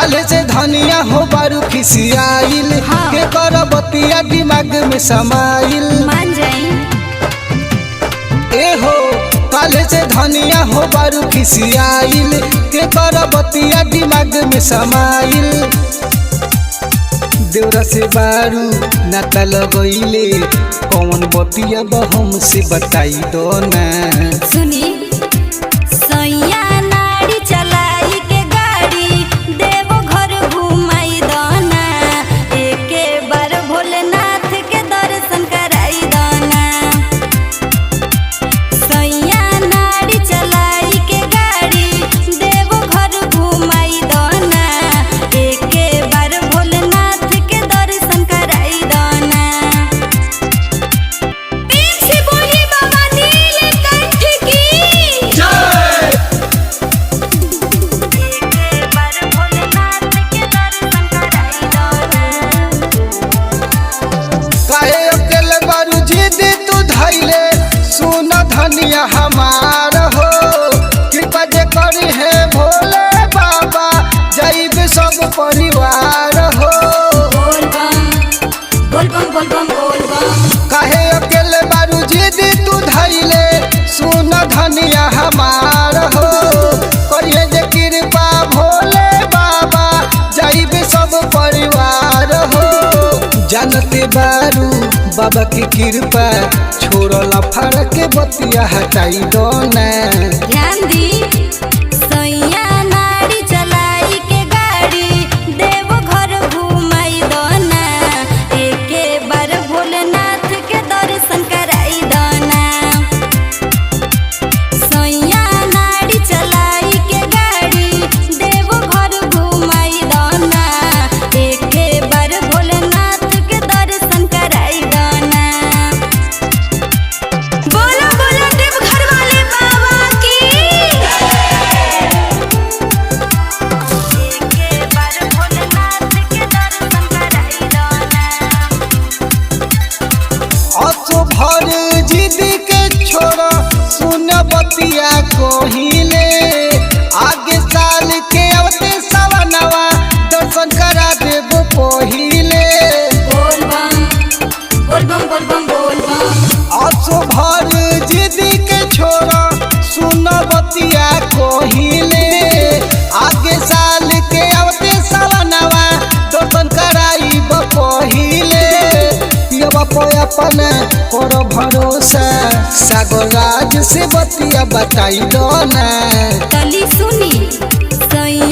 काले से धनिया हो बारू खिसियाइल हाँ। के कर बतिया दिमाग में समाइल मान जाई ए हो काले से धनिया हो बारू खिसियाइल के कर बतिया दिमाग में समाइल देवरा से बारू नाता लगइले कौन बतिया बहम से बताई दो ना सुनी सैया नाड़ी चलाई के गाड़ी देवो घर घुमाई दना एके बार भोलेनाथ के दर्शन कराई दना सैया नाड़ी चलाई के गाड़ी देवो घर घुमाई दना एके बार भोलेनाथ के दर्शन कराई दना पीछे बोली बाबा नीलकंठ की एके बार भोलेनाथ के दर्शन कराई दना काहे अकेले बारू जिद तू धैले सुन धनिया हमार हो कृपा जे करी है भोले बाबा जाइब सब परिवार हो बोल बम बोल बम काहे अकेले बारू जिद तू धैले सुन धनिया हमार हो करिए जे कृपा भोले बाबा जाइब सब परिवार हो जानते बारू बाबा की कृपा छोड़ला फड़ के बतिया हटाई दो ना ध्यान दी सैया नाड़ी चलाई के गाड़ी देवो घर घुमाई दना एके बार भोलेनाथ के दर्शन कराई दना सैया नाड़ी चलाई के गाड़ी देवो घर घुमाई दना एके बार भोलेनाथ के दर्शन कराई दना बोलो बोलो देवघर वाले बाबा की एके बार भोलेनाथ के दर्शन कराई दना असो भर जिद के छोड़ सुन बतिया कोहिले आगे साल के अवते सवनवा दर्शन करा देबो पहिले बोल बम असो भर जिद के छोड़ सुन बतिया कोहिले आगे साल के अवते सवनवा दर्शन कराई पहिले पियबा अपन कर भरोसा सागर राज से बतिया बताई दो ना तली सुनी सैया